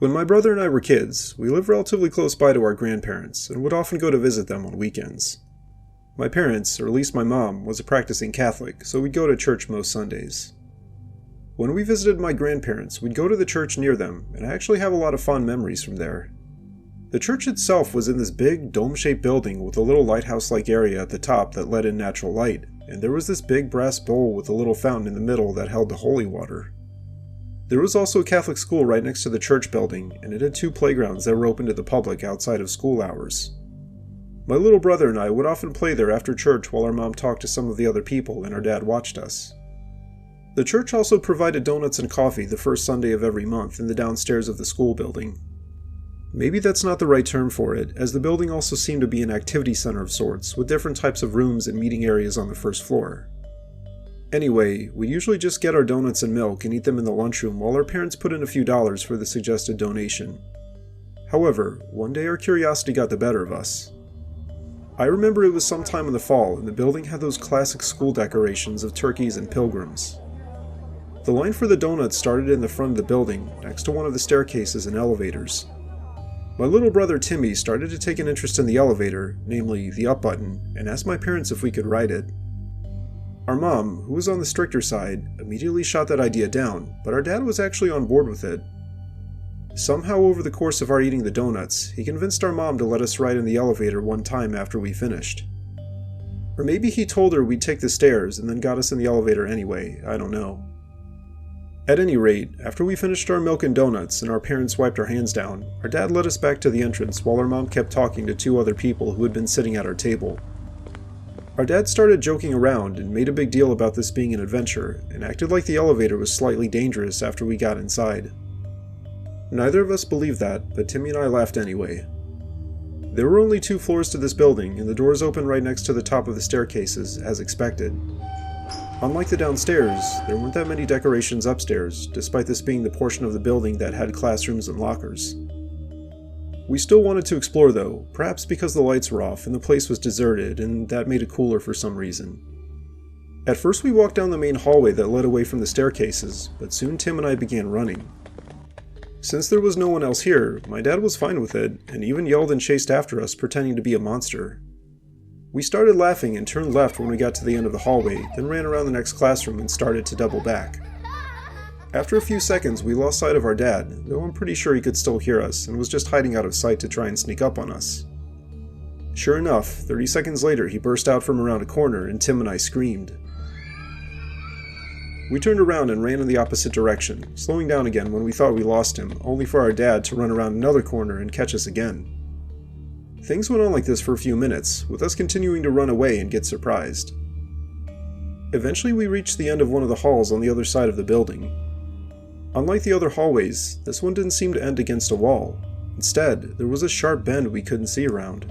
When my brother and I were kids, we lived relatively close by to our grandparents and would often go to visit them on weekends. My parents, or at least my mom, was a practicing Catholic, so we'd go to church most Sundays. When we visited my grandparents, we'd go to the church near them, and I actually have a lot of fond memories from there. The church itself was in this big, dome-shaped building with a little lighthouse-like area at the top that let in natural light, and there was this big brass bowl with a little fountain in the middle that held the holy water. There was also a Catholic school right next to the church building, and it had 2 playgrounds that were open to the public outside of school hours. My little brother and I would often play there after church while our mom talked to some of the other people and our dad watched us. The church also provided donuts and coffee the first Sunday of every month in the downstairs of the school building. Maybe that's not the right term for it, as the building also seemed to be an activity center of sorts, with different types of rooms and meeting areas on the first floor. Anyway, we'd usually just get our donuts and milk and eat them in the lunchroom while our parents put in a few dollars for the suggested donation. However, one day our curiosity got the better of us. I remember it was sometime in the fall and the building had those classic school decorations of turkeys and pilgrims. The line for the donuts started in the front of the building, next to one of the staircases and elevators. My little brother Timmy started to take an interest in the elevator, namely the up button, and asked my parents if we could ride it. Our mom, who was on the stricter side, immediately shot that idea down, but our dad was actually on board with it. Somehow over the course of our eating the donuts, he convinced our mom to let us ride in the elevator one time after we finished. Or maybe he told her we'd take the stairs and then got us in the elevator anyway, I don't know. At any rate, after we finished our milk and donuts and our parents wiped our hands down, our dad led us back to the entrance while our mom kept talking to 2 other people who had been sitting at our table. Our dad started joking around and made a big deal about this being an adventure, and acted like the elevator was slightly dangerous after we got inside. Neither of us believed that, but Timmy and I laughed anyway. There were only 2 floors to this building, and the doors opened right next to the top of the staircases, as expected. Unlike the downstairs, there weren't that many decorations upstairs, despite this being the portion of the building that had classrooms and lockers. We still wanted to explore though, perhaps because the lights were off and the place was deserted, and that made it cooler for some reason. At first we walked down the main hallway that led away from the staircases, but soon Tim and I began running. Since there was no one else here, my dad was fine with it, and even yelled and chased after us, pretending to be a monster. We started laughing and turned left when we got to the end of the hallway, then ran around the next classroom and started to double back. After a few seconds, we lost sight of our dad, though I'm pretty sure he could still hear us and was just hiding out of sight to try and sneak up on us. Sure enough, 30 seconds later he burst out from around a corner and Tim and I screamed. We turned around and ran in the opposite direction, slowing down again when we thought we lost him, only for our dad to run around another corner and catch us again. Things went on like this for a few minutes, with us continuing to run away and get surprised. Eventually we reached the end of one of the halls on the other side of the building. Unlike the other hallways, this one didn't seem to end against a wall. Instead, there was a sharp bend we couldn't see around.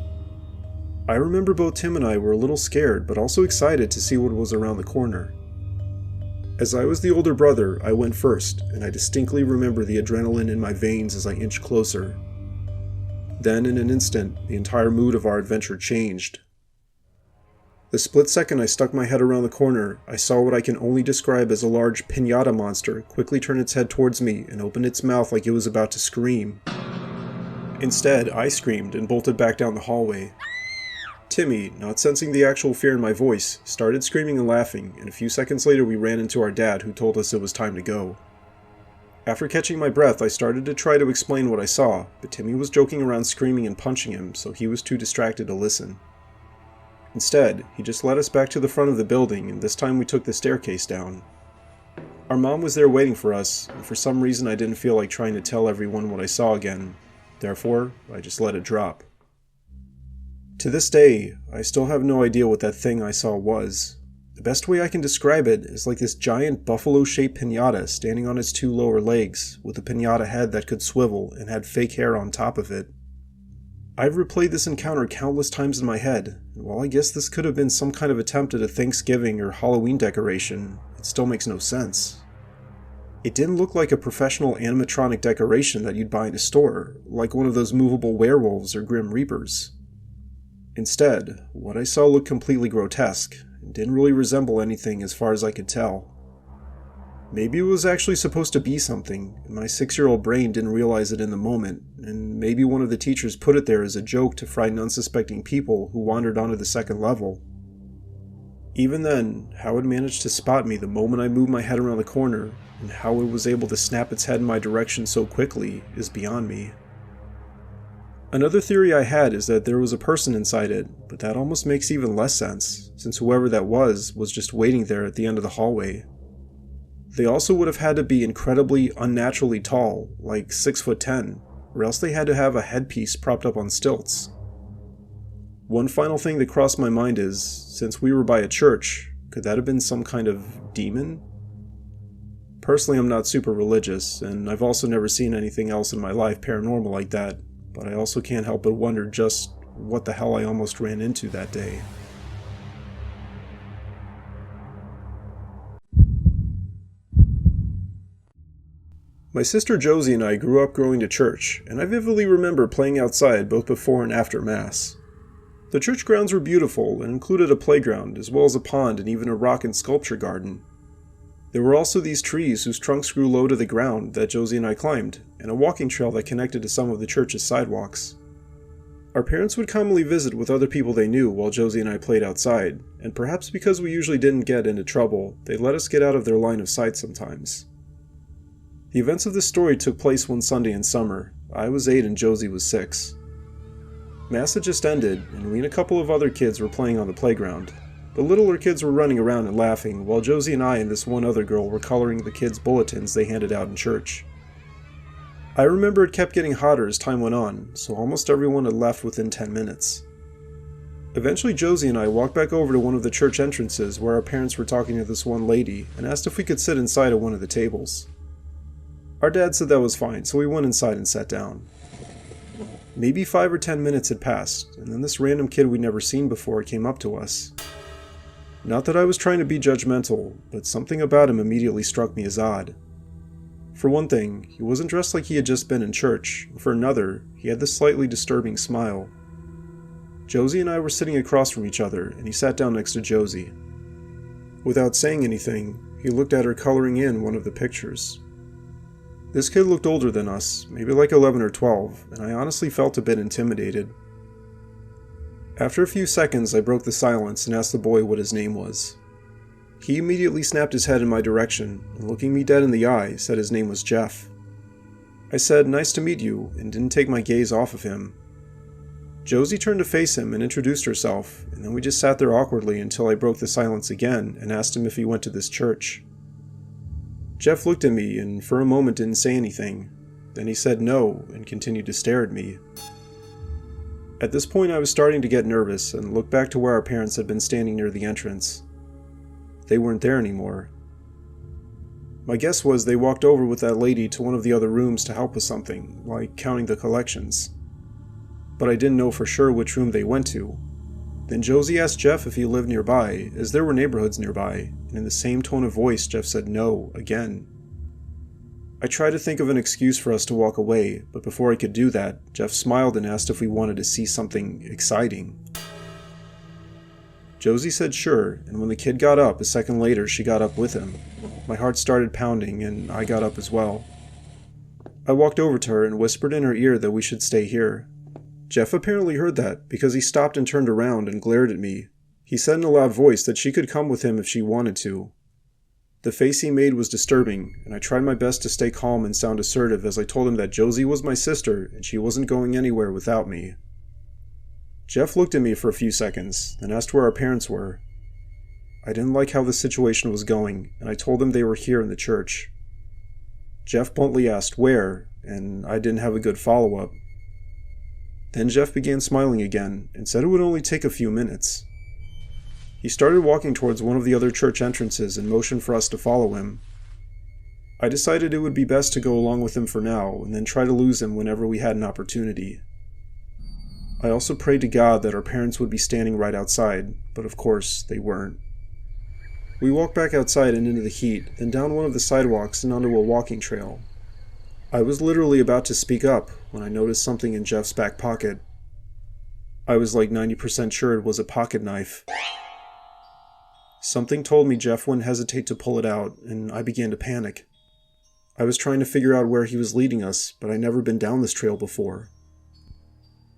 I remember both Tim and I were a little scared, but also excited to see what was around the corner. As I was the older brother, I went first, and I distinctly remember the adrenaline in my veins as I inched closer. Then, in an instant, the entire mood of our adventure changed. The split second I stuck my head around the corner, I saw what I can only describe as a large piñata monster quickly turn its head towards me and open its mouth like it was about to scream. Instead, I screamed and bolted back down the hallway. Timmy, not sensing the actual fear in my voice, started screaming and laughing, and a few seconds later we ran into our dad, who told us it was time to go. After catching my breath, I started to try to explain what I saw, but Timmy was joking around screaming and punching him, so he was too distracted to listen. Instead, he just led us back to the front of the building, and this time we took the staircase down. Our mom was there waiting for us, and for some reason I didn't feel like trying to tell everyone what I saw again. Therefore, I just let it drop. To this day, I still have no idea what that thing I saw was. The best way I can describe it is like this giant buffalo-shaped piñata standing on its 2 lower legs, with a piñata head that could swivel and had fake hair on top of it. I've replayed this encounter countless times in my head, and while I guess this could have been some kind of attempt at a Thanksgiving or Halloween decoration, it still makes no sense. It didn't look like a professional animatronic decoration that you'd buy in a store, like one of those movable werewolves or grim reapers. Instead, what I saw looked completely grotesque, and didn't really resemble anything as far as I could tell. Maybe it was actually supposed to be something, and my 6-year-old brain didn't realize it in the moment, and maybe one of the teachers put it there as a joke to frighten unsuspecting people who wandered onto the second level. Even then, how it managed to spot me the moment I moved my head around the corner, and how it was able to snap its head in my direction so quickly, is beyond me. Another theory I had is that there was a person inside it, but that almost makes even less sense, since whoever that was just waiting there at the end of the hallway. They also would have had to be incredibly unnaturally tall, like 6'10", or else they had to have a headpiece propped up on stilts. One final thing that crossed my mind is, since we were by a church, could that have been some kind of demon? Personally, I'm not super religious, and I've also never seen anything else in my life paranormal like that, but I also can't help but wonder just what the hell I almost ran into that day. My sister Josie and I grew up going to church, and I vividly remember playing outside both before and after Mass. The church grounds were beautiful and included a playground, as well as a pond and even a rock and sculpture garden. There were also these trees whose trunks grew low to the ground that Josie and I climbed, and a walking trail that connected to some of the church's sidewalks. Our parents would commonly visit with other people they knew while Josie and I played outside, and perhaps because we usually didn't get into trouble, they'd let us get out of their line of sight sometimes. The events of this story took place one Sunday in summer. I was 8 and Josie was 6. Mass had just ended, and we and a couple of other kids were playing on the playground. The littler kids were running around and laughing, while Josie and I and this one other girl were coloring the kids' bulletins they handed out in church. I remember it kept getting hotter as time went on, so almost everyone had left within 10 minutes. Eventually Josie and I walked back over to one of the church entrances where our parents were talking to this one lady and asked if we could sit inside at one of the tables. Our dad said that was fine, so we went inside and sat down. Maybe 5 or 10 minutes had passed, and then this random kid we'd never seen before came up to us. Not that I was trying to be judgmental, but something about him immediately struck me as odd. For one thing, he wasn't dressed like he had just been in church, and for another, he had this slightly disturbing smile. Josie and I were sitting across from each other, and he sat down next to Josie. Without saying anything, he looked at her coloring in one of the pictures. This kid looked older than us, maybe like 11 or 12, and I honestly felt a bit intimidated. After a few seconds, I broke the silence and asked the boy what his name was. He immediately snapped his head in my direction, and looking me dead in the eye, said his name was Jeff. I said, "Nice to meet you," and didn't take my gaze off of him. Josie turned to face him and introduced herself, and then we just sat there awkwardly until I broke the silence again and asked him if he went to this church. Jeff looked at me and for a moment didn't say anything. Then he said no and continued to stare at me. At this point I was starting to get nervous and looked back to where our parents had been standing near the entrance. They weren't there anymore. My guess was they walked over with that lady to one of the other rooms to help with something, like counting the collections. But I didn't know for sure which room they went to. Then Josie asked Jeff if he lived nearby, as there were neighborhoods nearby, and in the same tone of voice Jeff said no, again. I tried to think of an excuse for us to walk away, but before I could do that, Jeff smiled and asked if we wanted to see something exciting. Josie said sure, and when the kid got up, a second later she got up with him. My heart started pounding, and I got up as well. I walked over to her and whispered in her ear that we should stay here. Jeff apparently heard that, because he stopped and turned around and glared at me. He said in a loud voice that she could come with him if she wanted to. The face he made was disturbing, and I tried my best to stay calm and sound assertive as I told him that Josie was my sister and she wasn't going anywhere without me. Jeff looked at me for a few seconds, then asked where our parents were. I didn't like how the situation was going, and I told him they were here in the church. Jeff bluntly asked where, and I didn't have a good follow-up. Then Jeff began smiling again, and said it would only take a few minutes. He started walking towards one of the other church entrances and motioned for us to follow him. I decided it would be best to go along with him for now, and then try to lose him whenever we had an opportunity. I also prayed to God that our parents would be standing right outside, but of course, they weren't. We walked back outside and into the heat, then down one of the sidewalks and onto a walking trail. I was literally about to speak up when I noticed something in Jeff's back pocket. I was like 90% sure it was a pocket knife. Something told me Jeff wouldn't hesitate to pull it out, and I began to panic. I was trying to figure out where he was leading us, but I'd never been down this trail before.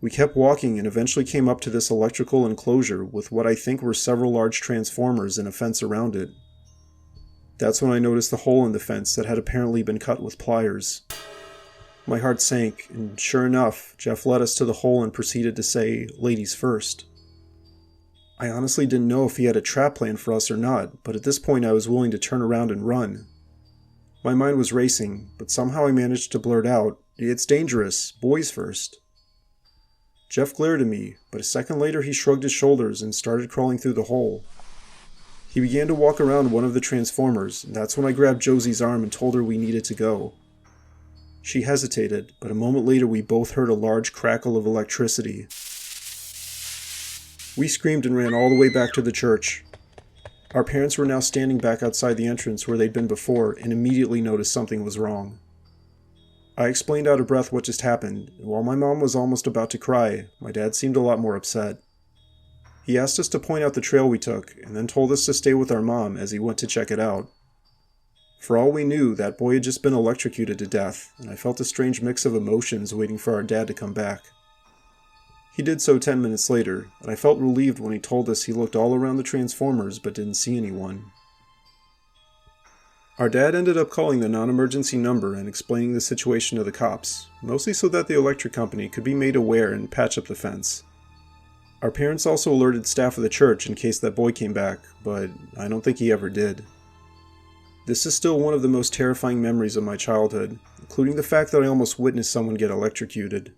We kept walking and eventually came up to this electrical enclosure with what I think were several large transformers and a fence around it. That's when I noticed the hole in the fence that had apparently been cut with pliers. My heart sank, and sure enough, Jeff led us to the hole and proceeded to say, "Ladies first." I honestly didn't know if he had a trap plan for us or not, but at this point I was willing to turn around and run. My mind was racing, but somehow I managed to blurt out, "It's dangerous, boys first." Jeff glared at me, but a second later he shrugged his shoulders and started crawling through the hole. He began to walk around one of the transformers, and that's when I grabbed Josie's arm and told her we needed to go. She hesitated, but a moment later we both heard a large crackle of electricity. We screamed and ran all the way back to the church. Our parents were now standing back outside the entrance where they'd been before and immediately noticed something was wrong. I explained out of breath what just happened, and while my mom was almost about to cry, my dad seemed a lot more upset. He asked us to point out the trail we took, and then told us to stay with our mom as he went to check it out. For all we knew, that boy had just been electrocuted to death, and I felt a strange mix of emotions waiting for our dad to come back. He did so 10 minutes later, and I felt relieved when he told us he looked all around the transformers but didn't see anyone. Our dad ended up calling the non-emergency number and explaining the situation to the cops, mostly so that the electric company could be made aware and patch up the fence. Our parents also alerted staff of the church in case that boy came back, but I don't think he ever did. This is still one of the most terrifying memories of my childhood, including the fact that I almost witnessed someone get electrocuted.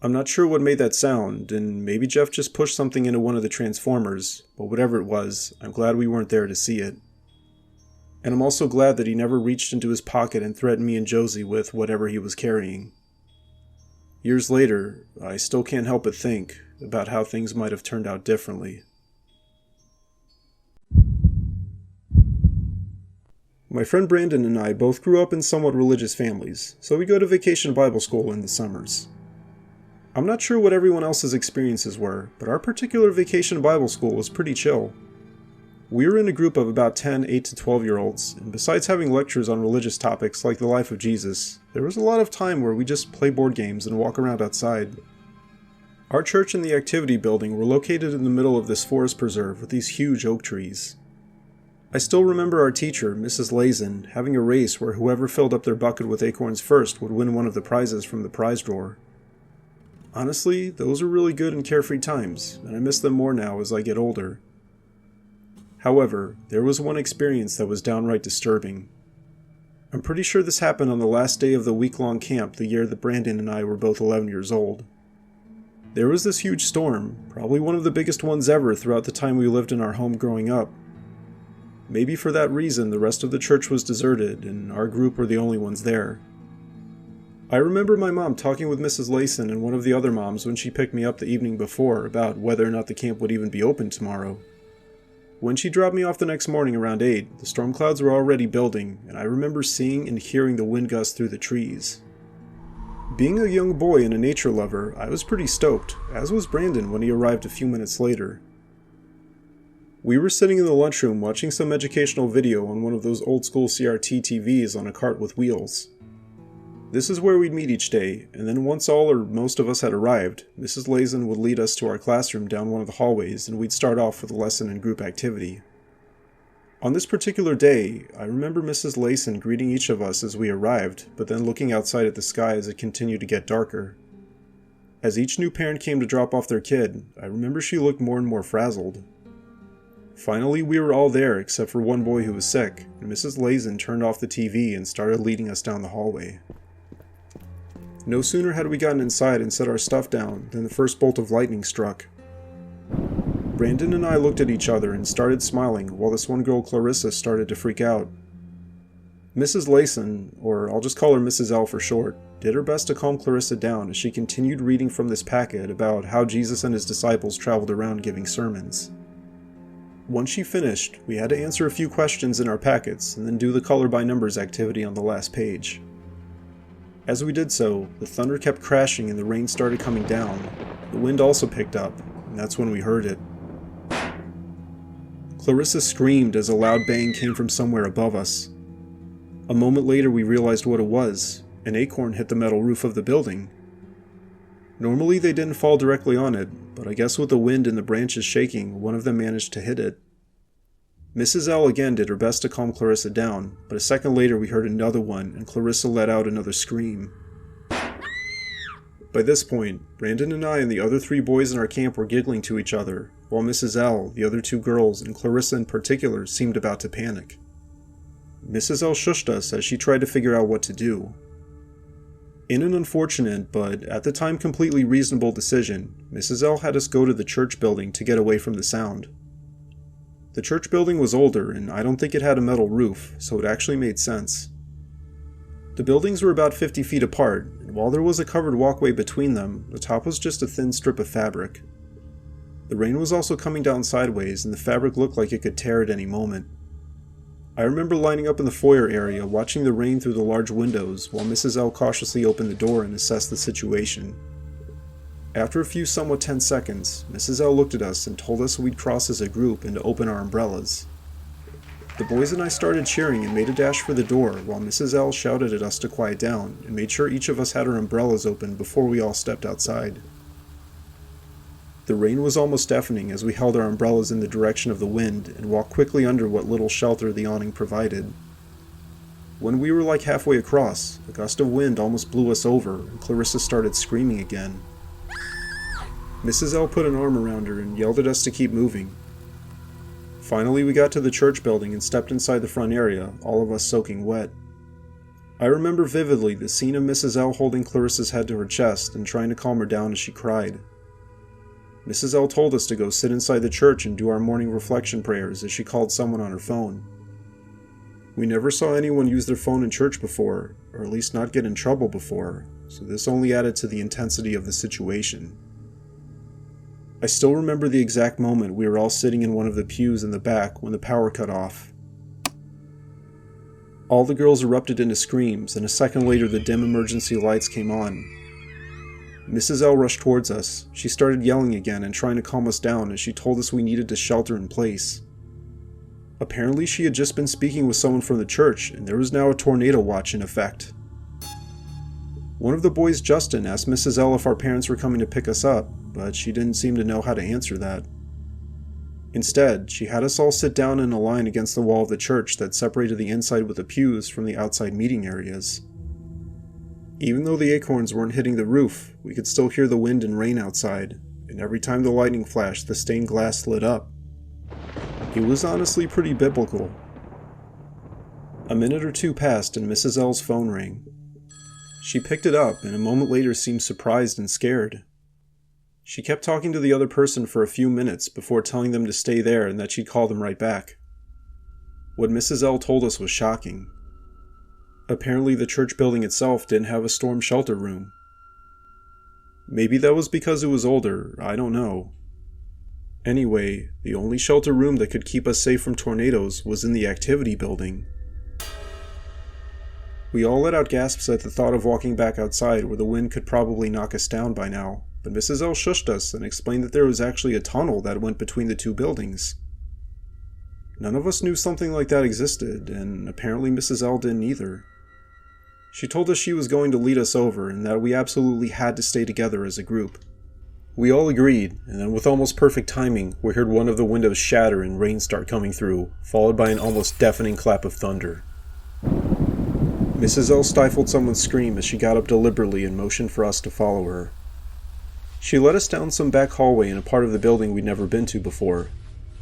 I'm not sure what made that sound, and maybe Jeff just pushed something into one of the transformers, but whatever it was, I'm glad we weren't there to see it. And I'm also glad that he never reached into his pocket and threatened me and Josie with whatever he was carrying. Years later, I still can't help but think about how things might have turned out differently. My friend Brandon and I both grew up in somewhat religious families, so we go to vacation Bible school in the summers. I'm not sure what everyone else's experiences were, but our particular vacation Bible school was pretty chill. We were in a group of about 10 8 to 12-year-olds, and besides having lectures on religious topics like the life of Jesus, there was a lot of time where we just play board games and walk around outside. Our church and the activity building were located in the middle of this forest preserve with these huge oak trees. I still remember our teacher, Mrs. Lazen, having a race where whoever filled up their bucket with acorns first would win one of the prizes from the prize drawer. Honestly, those were really good and carefree times, and I miss them more now as I get older. However, there was one experience that was downright disturbing. I'm pretty sure this happened on the last day of the week-long camp the year that Brandon and I were both 11 years old. There was this huge storm, probably one of the biggest ones ever throughout the time we lived in our home growing up. Maybe for that reason the rest of the church was deserted and our group were the only ones there. I remember my mom talking with Mrs. Layson and one of the other moms when she picked me up the evening before about whether or not the camp would even be open tomorrow. When she dropped me off the next morning around 8, the storm clouds were already building, and I remember seeing and hearing the wind gust through the trees. Being a young boy and a nature lover, I was pretty stoked, as was Brandon when he arrived a few minutes later. We were sitting in the lunchroom watching some educational video on one of those old school CRT TVs on a cart with wheels. This is where we'd meet each day, and then once all or most of us had arrived, Mrs. Lazen would lead us to our classroom down one of the hallways, and we'd start off with a lesson and group activity. On this particular day, I remember Mrs. Lazen greeting each of us as we arrived, but then looking outside at the sky as it continued to get darker. As each new parent came to drop off their kid, I remember she looked more and more frazzled. Finally, we were all there except for one boy who was sick, and Mrs. Lazen turned off the TV and started leading us down the hallway. No sooner had we gotten inside and set our stuff down than the first bolt of lightning struck. Brandon and I looked at each other and started smiling while this one girl Clarissa started to freak out. Mrs. Layson, or I'll just call her Mrs. L for short, did her best to calm Clarissa down as she continued reading from this packet about how Jesus and his disciples traveled around giving sermons. Once she finished, we had to answer a few questions in our packets and then do the color by numbers activity on the last page. As we did so, the thunder kept crashing and the rain started coming down. The wind also picked up, and that's when we heard it. Clarissa screamed as a loud bang came from somewhere above us. A moment later we realized what it was. An acorn hit the metal roof of the building. Normally they didn't fall directly on it, but I guess with the wind and the branches shaking, one of them managed to hit it. Mrs. L again did her best to calm Clarissa down, but a second later we heard another one and Clarissa let out another scream. By this point, Brandon and I and the other 3 boys in our camp were giggling to each other, while Mrs. L, the other 2 girls, and Clarissa in particular seemed about to panic. Mrs. L shushed us as she tried to figure out what to do. In an unfortunate, but at the time completely reasonable decision, Mrs. L had us go to the church building to get away from the sound. The church building was older, and I don't think it had a metal roof, so it actually made sense. The buildings were about 50 feet apart, and while there was a covered walkway between them, the top was just a thin strip of fabric. The rain was also coming down sideways, and the fabric looked like it could tear at any moment. I remember lining up in the foyer area, watching the rain through the large windows, while Mrs. L cautiously opened the door and assessed the situation. After a few somewhat tense seconds, Mrs. L looked at us and told us we'd cross as a group and to open our umbrellas. The boys and I started cheering and made a dash for the door, while Mrs. L shouted at us to quiet down and made sure each of us had our umbrellas open before we all stepped outside. The rain was almost deafening as we held our umbrellas in the direction of the wind and walked quickly under what little shelter the awning provided. When we were like halfway across, a gust of wind almost blew us over and Clarissa started screaming again. Mrs. L put an arm around her and yelled at us to keep moving. Finally, we got to the church building and stepped inside the front area, all of us soaking wet. I remember vividly the scene of Mrs. L holding Clarissa's head to her chest and trying to calm her down as she cried. Mrs. L told us to go sit inside the church and do our morning reflection prayers as she called someone on her phone. We never saw anyone use their phone in church before, or at least not get in trouble before, so this only added to the intensity of the situation. I still remember the exact moment we were all sitting in one of the pews in the back when the power cut off. All the girls erupted into screams, and a second later the dim emergency lights came on. Mrs. L rushed towards us. She started yelling again and trying to calm us down as she told us we needed to shelter in place. Apparently she had just been speaking with someone from the church, and there was now a tornado watch in effect. One of the boys, Justin, asked Mrs. L if our parents were coming to pick us up, but she didn't seem to know how to answer that. Instead, she had us all sit down in a line against the wall of the church that separated the inside with the pews from the outside meeting areas. Even though the acorns weren't hitting the roof, we could still hear the wind and rain outside, and every time the lightning flashed, the stained glass lit up. It was honestly pretty biblical. A minute or two passed and Mrs. L's phone rang. She picked it up and a moment later seemed surprised and scared. She kept talking to the other person for a few minutes before telling them to stay there and that she'd call them right back. What Mrs. L told us was shocking. Apparently the church building itself didn't have a storm shelter room. Maybe that was because it was older, I don't know. Anyway, the only shelter room that could keep us safe from tornadoes was in the activity building. We all let out gasps at the thought of walking back outside where the wind could probably knock us down by now, but Mrs. L shushed us and explained that there was actually a tunnel that went between the two buildings. None of us knew something like that existed, and apparently Mrs. L didn't either. She told us she was going to lead us over and that we absolutely had to stay together as a group. We all agreed, and then with almost perfect timing, we heard one of the windows shatter and rain start coming through, followed by an almost deafening clap of thunder. Mrs. L stifled someone's scream as she got up deliberately and motioned for us to follow her. She led us down some back hallway in a part of the building we'd never been to before.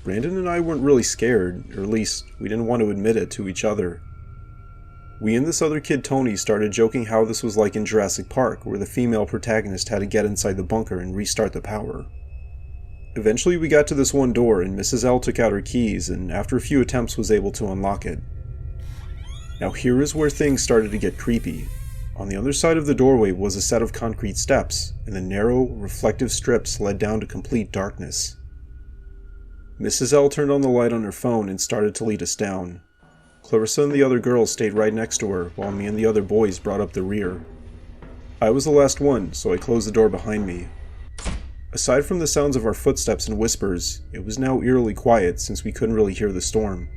Brandon and I weren't really scared, or at least, we didn't want to admit it to each other. We and this other kid Tony started joking how this was like in Jurassic Park, where the female protagonist had to get inside the bunker and restart the power. Eventually we got to this one door and Mrs. L took out her keys and after a few attempts was able to unlock it. Now here is where things started to get creepy. On the other side of the doorway was a set of concrete steps, and the narrow, reflective strips led down to complete darkness. Mrs. L turned on the light on her phone and started to lead us down. Clarissa and the other girls stayed right next to her, while me and the other boys brought up the rear. I was the last one, so I closed the door behind me. Aside from the sounds of our footsteps and whispers, it was now eerily quiet since we couldn't really hear the storm.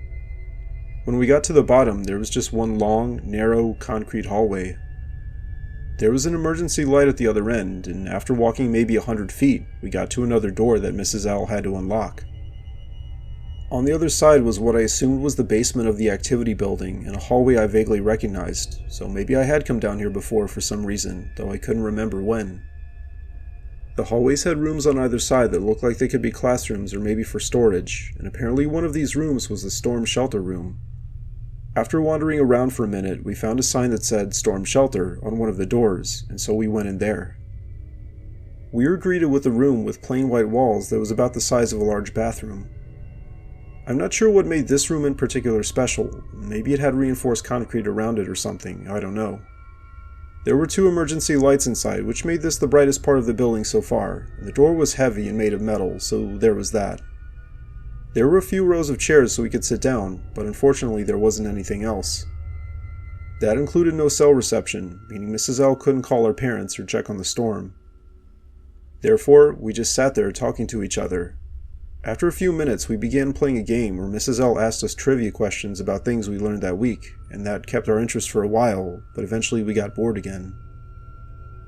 When we got to the bottom, there was just one long, narrow, concrete hallway. There was an emergency light at the other end, and after walking maybe 100 feet, we got to another door that Mrs. L had to unlock. On the other side was what I assumed was the basement of the activity building and a hallway I vaguely recognized, so maybe I had come down here before for some reason, though I couldn't remember when. The hallways had rooms on either side that looked like they could be classrooms or maybe for storage, and apparently one of these rooms was the storm shelter room. After wandering around for a minute, we found a sign that said Storm Shelter on one of the doors, and so we went in there. We were greeted with a room with plain white walls that was about the size of a large bathroom. I'm not sure what made this room in particular special. Maybe it had reinforced concrete around it or something, I don't know. There were 2 emergency lights inside, which made this the brightest part of the building so far, and the door was heavy and made of metal, so there was that. There were a few rows of chairs so we could sit down, but unfortunately there wasn't anything else. That included no cell reception, meaning Mrs. L couldn't call our parents or check on the storm. Therefore, we just sat there talking to each other. After a few minutes, we began playing a game where Mrs. L asked us trivia questions about things we learned that week, and that kept our interest for a while, but eventually we got bored again.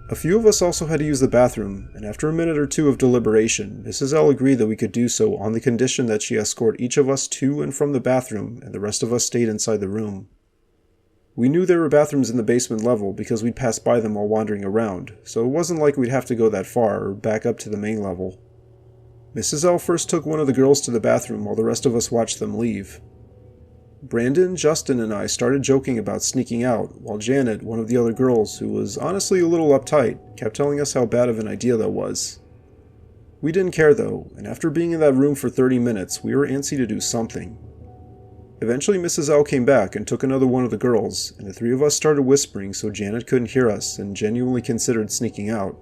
A few of us also had to use the bathroom, and after a minute or 2 of deliberation, Mrs. L agreed that we could do so on the condition that she escort each of us to and from the bathroom, and the rest of us stayed inside the room. We knew there were bathrooms in the basement level because we'd passed by them while wandering around, so it wasn't like we'd have to go that far or back up to the main level. Mrs. L first took one of the girls to the bathroom while the rest of us watched them leave. Brandon, Justin, and I started joking about sneaking out, while Janet, one of the other girls, who was honestly a little uptight, kept telling us how bad of an idea that was. We didn't care though, and after being in that room for 30 minutes, we were antsy to do something. Eventually Mrs. L came back and took another one of the girls, and the 3 of us started whispering so Janet couldn't hear us and genuinely considered sneaking out.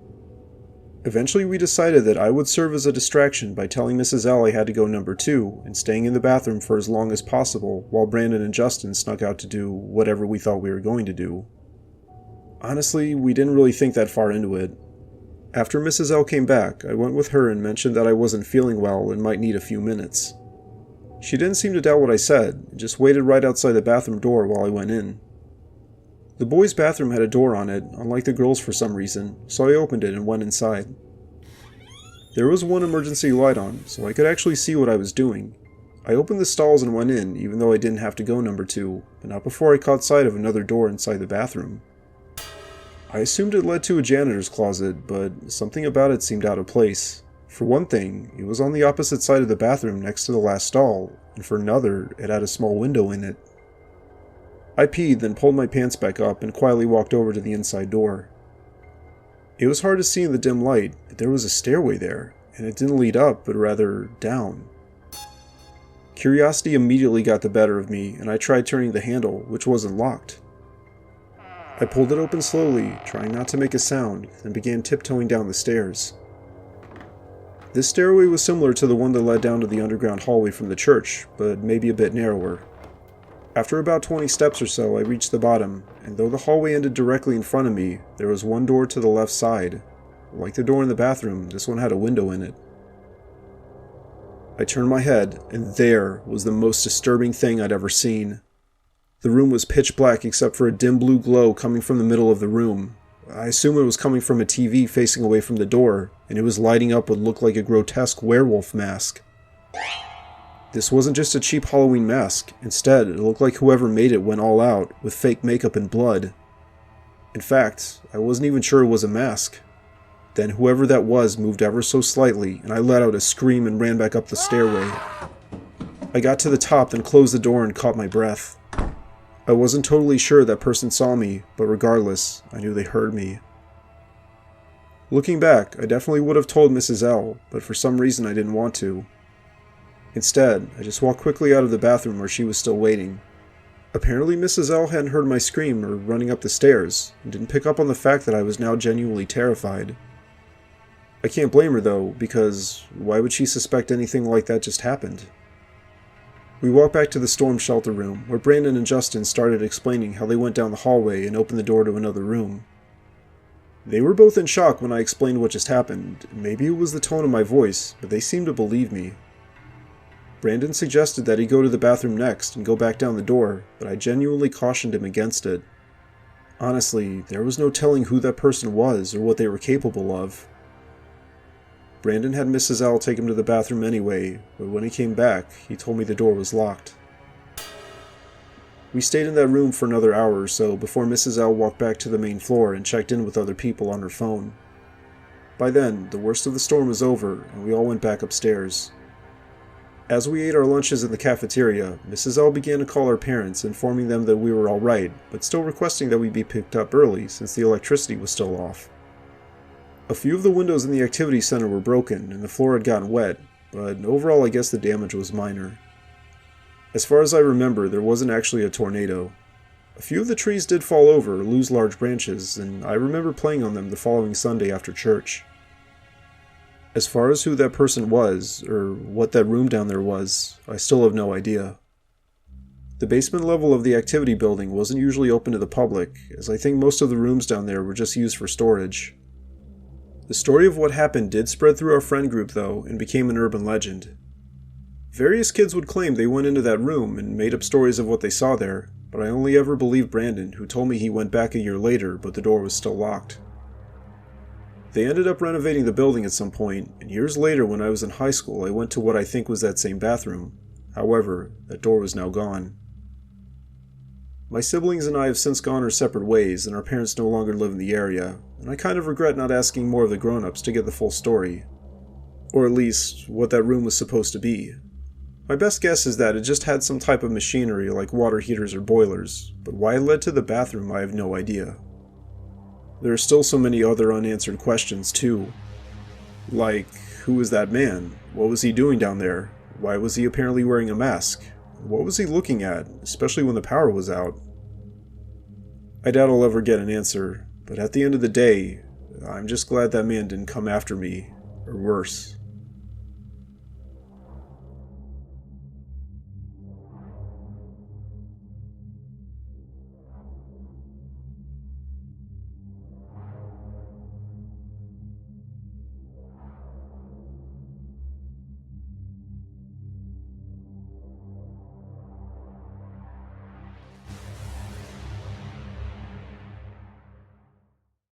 Eventually we decided that I would serve as a distraction by telling Mrs. L I had to go number 2 and staying in the bathroom for as long as possible while Brandon and Justin snuck out to do whatever we thought we were going to do. Honestly, we didn't really think that far into it. After Mrs. L came back, I went with her and mentioned that I wasn't feeling well and might need a few minutes. She didn't seem to doubt what I said, and just waited right outside the bathroom door while I went in. The boys' bathroom had a door on it, unlike the girls' for some reason, so I opened it and went inside. There was one emergency light on, so I could actually see what I was doing. I opened the stalls and went in, even though I didn't have to go number 2, but not before I caught sight of another door inside the bathroom. I assumed it led to a janitor's closet, but something about it seemed out of place. For one thing, it was on the opposite side of the bathroom next to the last stall, and for another, it had a small window in it. I peed, then pulled my pants back up and quietly walked over to the inside door. It was hard to see in the dim light, but there was a stairway there, and it didn't lead up, but rather down. Curiosity immediately got the better of me, and I tried turning the handle, which wasn't locked. I pulled it open slowly, trying not to make a sound, then began tiptoeing down the stairs. This stairway was similar to the one that led down to the underground hallway from the church, but maybe a bit narrower. After about 20 steps or so, I reached the bottom, and though the hallway ended directly in front of me, there was one door to the left side. Like the door in the bathroom, this one had a window in it. I turned my head, and there was the most disturbing thing I'd ever seen. The room was pitch black except for a dim blue glow coming from the middle of the room. I assume it was coming from a TV facing away from the door, and it was lighting up what looked like a grotesque werewolf mask. This wasn't just a cheap Halloween mask. Instead, it looked like whoever made it went all out, with fake makeup and blood. In fact, I wasn't even sure it was a mask. Then whoever that was moved ever so slightly, and I let out a scream and ran back up the stairway. I got to the top, then closed the door and caught my breath. I wasn't totally sure that person saw me, but regardless, I knew they heard me. Looking back, I definitely would have told Mrs. L, but for some reason I didn't want to. Instead, I just walked quickly out of the bathroom where she was still waiting. Apparently Mrs. L hadn't heard my scream or running up the stairs, and didn't pick up on the fact that I was now genuinely terrified. I can't blame her though, because why would she suspect anything like that just happened? We walked back to the storm shelter room, where Brandon and Justin started explaining how they went down the hallway and opened the door to another room. They were both in shock when I explained what just happened. Maybe it was the tone of my voice, but they seemed to believe me. Brandon suggested that he go to the bathroom next and go back down the door, but I genuinely cautioned him against it. Honestly, there was no telling who that person was or what they were capable of. Brandon had Mrs. L take him to the bathroom anyway, but when he came back, he told me the door was locked. We stayed in that room for another hour or so before Mrs. L walked back to the main floor and checked in with other people on her phone. By then, the worst of the storm was over, and we all went back upstairs. As we ate our lunches in the cafeteria, Mrs. L began to call our parents, informing them that we were all right, but still requesting that we be picked up early since the electricity was still off. A few of the windows in the activity center were broken and the floor had gotten wet, but overall I guess the damage was minor. As far as I remember, there wasn't actually a tornado. A few of the trees did fall over or lose large branches, and I remember playing on them the following Sunday after church. As far as who that person was, or what that room down there was, I still have no idea. The basement level of the activity building wasn't usually open to the public, as I think most of the rooms down there were just used for storage. The story of what happened did spread through our friend group though, and became an urban legend. Various kids would claim they went into that room and made up stories of what they saw there, but I only ever believed Brandon, who told me he went back a year later, but the door was still locked. They ended up renovating the building at some point, and years later when I was in high school I went to what I think was that same bathroom. However, that door was now gone. My siblings and I have since gone our separate ways, and our parents no longer live in the area, and I kind of regret not asking more of the grown-ups to get the full story. Or at least, what that room was supposed to be. My best guess is that it just had some type of machinery like water heaters or boilers, but why it led to the bathroom I have no idea. There are still so many other unanswered questions too. Like, who was that man? What was he doing down there? Why was he apparently wearing a mask? What was he looking at, especially when the power was out? I doubt I'll ever get an answer, but at the end of the day, I'm just glad that man didn't come after me, or worse.